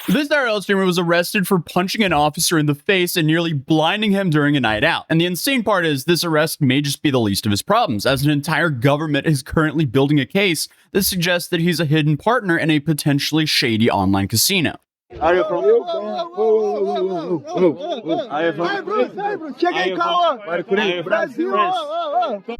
This IRL streamer was arrested for punching an officer in the face and nearly blinding him during a night out. And the insane part is this arrest may just be the least of his problems, as an entire government is currently building a case that suggests that he's a hidden partner in a potentially shady online casino. Are you from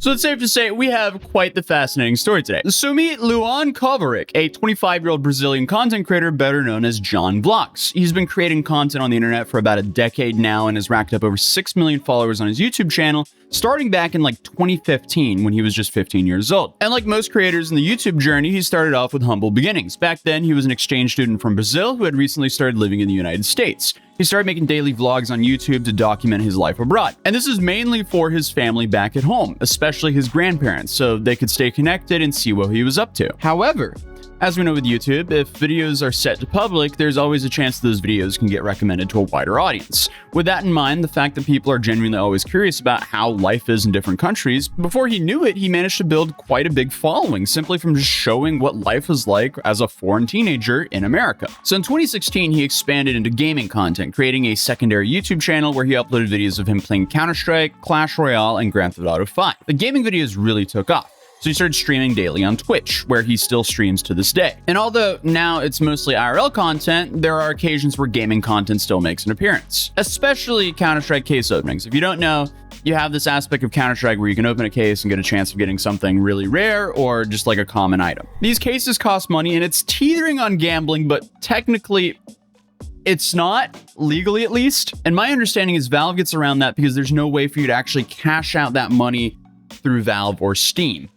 So it's safe to say we have quite the fascinating story today. So meet Luan Kovarik, a 25-year-old Brazilian content creator better known as John Vlogs. He's been creating content on the internet for about a decade now and has racked up over 6 million followers on his YouTube channel, starting back in like 2015 when he was just 15 years old. And like most creators in the YouTube journey, he started off with humble beginnings. Back then, he was an exchange student from Brazil who had recently started living in the United States. He started making daily vlogs on YouTube to document his life abroad. And this is mainly for his family back at home, especially his grandparents, so they could stay connected and see what he was up to. However, as we know with YouTube, if videos are set to public, there's always a chance those videos can get recommended to a wider audience. With that in mind, the fact that people are genuinely always curious about how life is in different countries, before he knew it, he managed to build quite a big following simply from just showing what life was like as a foreign teenager in America. So in 2016, he expanded into gaming content, creating a secondary YouTube channel where he uploaded videos of him playing Counter-Strike, Clash Royale, and Grand Theft Auto 5. The gaming videos really took off. So he started streaming daily on Twitch, where he still streams to this day. And although now it's mostly IRL content, there are occasions where gaming content still makes an appearance, especially Counter-Strike case openings. If you don't know, you have this aspect of Counter-Strike where you can open a case and get a chance of getting something really rare or just like a common item. These cases cost money and it's teetering on gambling, but technically it's not, legally at least. And my understanding is Valve gets around that because there's no way for you to actually cash out that money through Valve or Steam,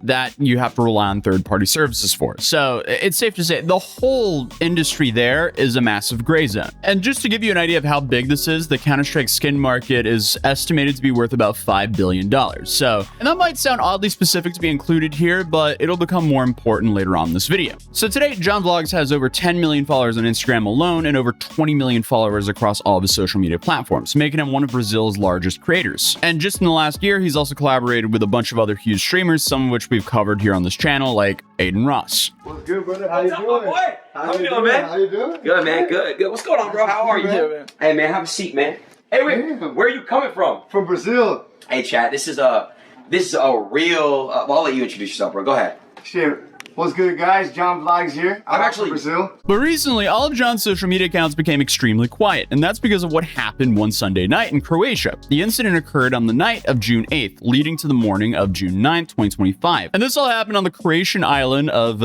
that you have to rely on third-party services for. So it's safe to say the whole industry there is a massive gray zone. And just to give you an idea of how big this is, the Counter-Strike skin market is estimated to be worth about $5 billion. So, and that might sound oddly specific to be included here, but it'll become more important later on in this video. So today, John Vlogs has over 10 million followers on Instagram alone and over 20 million followers across all of his social media platforms, making him one of Brazil's largest creators. And just in the last year, he's also collaborated with a bunch of other huge streamers, some of which we've covered here on this channel, like Aiden Ross. What's good, brother? How you doing? How you doing, man? How you doing? Good, man. Good. What's going on, bro? How are you? Man. Hey, man, have a seat, man. Hey, wait. Where are you coming from? From Brazil. Hey, chat. This is a real. Well, I'll let you introduce yourself, bro. Go ahead. Shit. What's good, guys? John Vlogs here. I'm actually from Brazil. But recently, all of John's social media accounts became extremely quiet, and that's because of what happened one Sunday night in Croatia. The incident occurred on the night of June 8th, leading to the morning of June 9th, 2025. And this all happened on the Croatian island of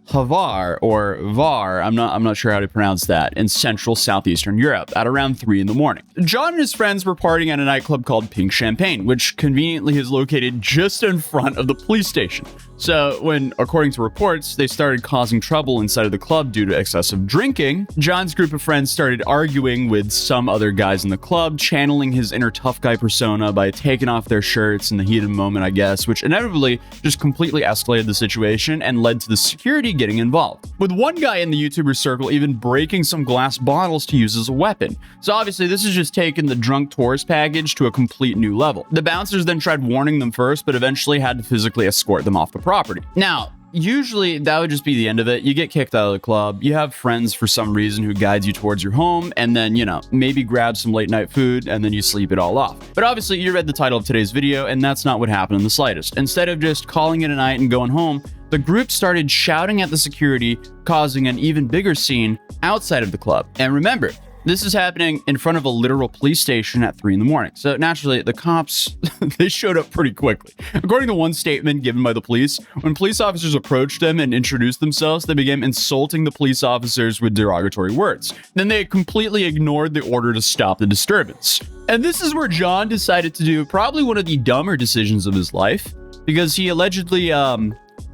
Hvar, or Var, I'm not sure how to pronounce that, in central southeastern Europe at around 3 in the morning. John and his friends were partying at a nightclub called Pink Champagne, which conveniently is located just in front of the police station. So when, according to reports, they started causing trouble inside of the club due to excessive drinking, John's group of friends started arguing with some other guys in the club, channeling his inner tough guy persona by taking off their shirts in the heat of the moment, I guess, which inevitably just completely escalated the situation and led to the security getting involved, with one guy in the YouTuber circle even breaking some glass bottles to use as a weapon. So obviously this has just taken the drunk tourist package to a complete new level. The bouncers then tried warning them first, but eventually had to physically escort them off the property. Now, usually that would just be the end of it. You get kicked out of the club, you have friends for some reason who guides you towards your home, and then, maybe grab some late night food, and then you sleep it all off. But obviously you read the title of today's video, and that's not what happened in the slightest. Instead of just calling it a night and going home, the group started shouting at the security, causing an even bigger scene outside of the club. And remember, this is happening in front of a literal police station at 3 in the morning. So naturally, the cops, they showed up pretty quickly. According to one statement given by the police, when police officers approached them and introduced themselves, they began insulting the police officers with derogatory words. Then they completely ignored the order to stop the disturbance. And this is where John decided to do probably one of the dumber decisions of his life, because he allegedly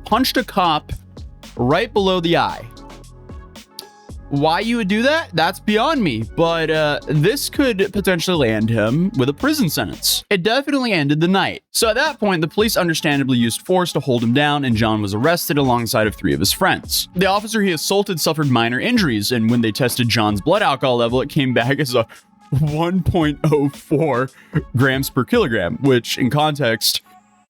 punched a cop right below the eye. Why you would do that? That's beyond me, but this could potentially land him with a prison sentence. It definitely ended the night. So at that point, the police understandably used force to hold him down, and John was arrested alongside of 3 of his friends. The officer he assaulted suffered minor injuries, and when they tested John's blood alcohol level, it came back as a 1.04 grams per kilogram, which in context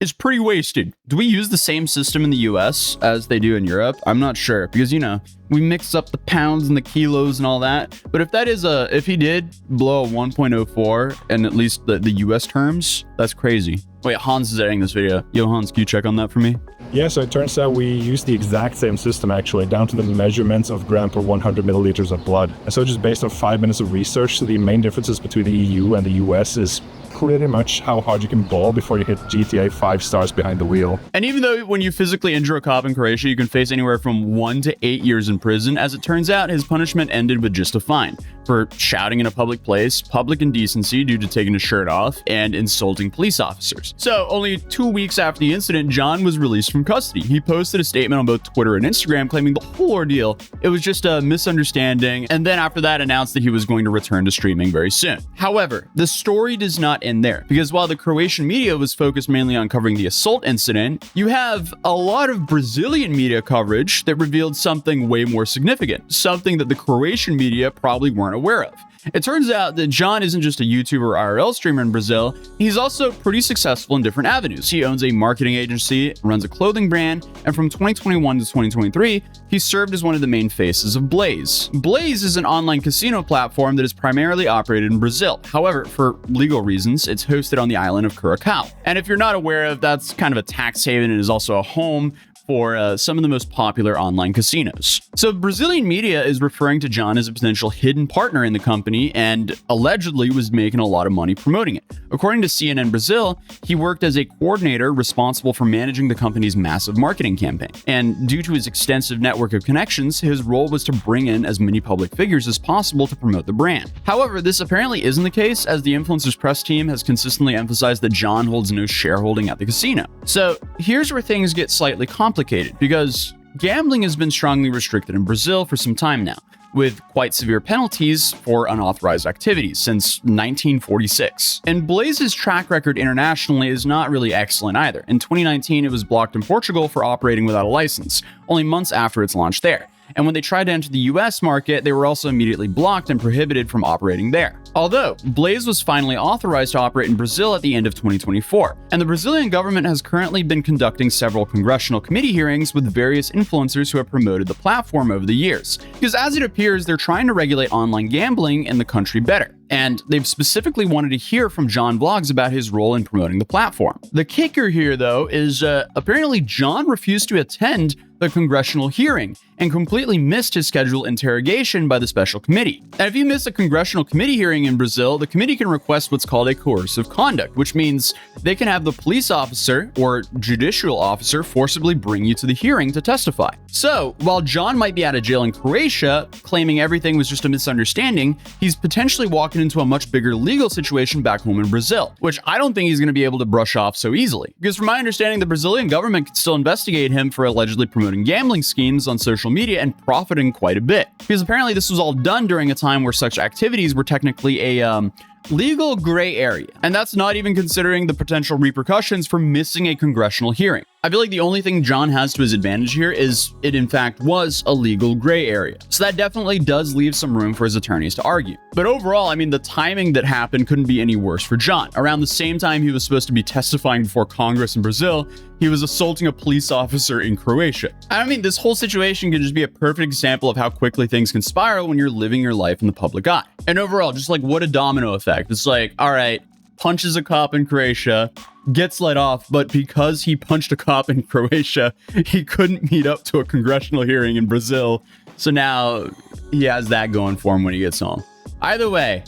is pretty wasted. Do we use the same system in the US as they do in Europe? I'm not sure because, you know, we mix up the pounds and the kilos and all that. But if he did blow a 1.04 in at least the US terms, that's crazy. Wait, Hans is editing this video. Yo, Hans, can you check on that for me? Yeah, so it turns out we use the exact same system actually, down to the measurements of gram per 100 milliliters of blood. And so just based on 5 minutes of research, the main differences between the EU and the US is pretty much how hard you can ball before you hit GTA 5 stars behind the wheel. And even though when you physically injure a cop in Croatia, you can face anywhere from 1 to 8 years in prison, as it turns out, his punishment ended with just a fine for shouting in a public place, public indecency due to taking his shirt off, and insulting police officers. So only 2 weeks after the incident, John was released from custody. He posted a statement on both Twitter and Instagram claiming the whole ordeal, it was just a misunderstanding, and then after that announced that he was going to return to streaming very soon. However, the story does not end there, because while the Croatian media was focused mainly on covering the assault incident, you have a lot of Brazilian media coverage that revealed something way more significant, something that the Croatian media probably weren't aware of. It turns out that John isn't just a YouTuber or IRL streamer in Brazil, he's also pretty successful in different avenues. He owns a marketing agency, runs a clothing brand, and from 2021 to 2023, he served as one of the main faces of Blaze. Blaze is an online casino platform that is primarily operated in Brazil. However, for legal reasons, it's hosted on the island of Curacao. And if you're not aware of, that's kind of a tax haven and is also a home for some of the most popular online casinos. So Brazilian media is referring to John as a potential hidden partner in the company and allegedly was making a lot of money promoting it. According to CNN Brazil, he worked as a coordinator responsible for managing the company's massive marketing campaign. And due to his extensive network of connections, his role was to bring in as many public figures as possible to promote the brand. However, this apparently isn't the case, as the influencer's press team has consistently emphasized that John holds no shareholding at the casino. So here's where things get slightly complicated, because gambling has been strongly restricted in Brazil for some time now, with quite severe penalties for unauthorized activities since 1946. And Blaze's track record internationally is not really excellent either. In 2019, it was blocked in Portugal for operating without a license, only months after its launch there. And when they tried to enter the US market, they were also immediately blocked and prohibited from operating there. Although, Blaze was finally authorized to operate in Brazil at the end of 2024, and the Brazilian government has currently been conducting several congressional committee hearings with various influencers who have promoted the platform over the years. Because as it appears, they're trying to regulate online gambling in the country better. And they've specifically wanted to hear from John Vlogs about his role in promoting the platform. The kicker here, though, is apparently John refused to attend the congressional hearing and completely missed his scheduled interrogation by the special committee. And if you miss a congressional committee hearing in Brazil, the committee can request what's called a coercive conduct, which means they can have the police officer or judicial officer forcibly bring you to the hearing to testify. So, while John might be out of jail in Croatia, claiming everything was just a misunderstanding, he's potentially walking into a much bigger legal situation back home in Brazil, which I don't think he's going to be able to brush off so easily. Because from my understanding, the Brazilian government could still investigate him for allegedly promoting gambling schemes on social media and profiting quite a bit. Because apparently this was all done during a time where such activities were technically a legal gray area. And that's not even considering the potential repercussions for missing a congressional hearing. I feel like the only thing John has to his advantage here is it in fact was a legal gray area. So that definitely does leave some room for his attorneys to argue. But overall, I mean, the timing that happened couldn't be any worse for John. Around the same time he was supposed to be testifying before Congress in Brazil, he was assaulting a police officer in Croatia. I mean, this whole situation can just be a perfect example of how quickly things can spiral when you're living your life in the public eye. And overall, just like what a domino effect. It's like, all right, punches a cop in Croatia, gets let off, but because he punched a cop in Croatia, he couldn't meet up to a congressional hearing in Brazil. So now he has that going for him when he gets home. Either way,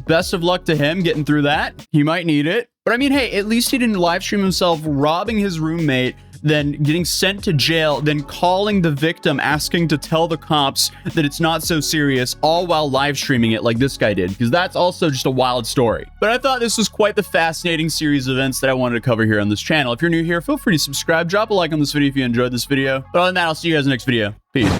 best of luck to him getting through that. He might need it. But I mean, hey, at least he didn't live stream himself robbing his roommate, then getting sent to jail, then calling the victim, asking to tell the cops that it's not so serious, all while live streaming it like this guy did, because that's also just a wild story. But I thought this was quite the fascinating series of events that I wanted to cover here on this channel. If you're new here, feel free to subscribe, drop a like on this video if you enjoyed this video. But other than that, I'll see you guys in the next video. Peace.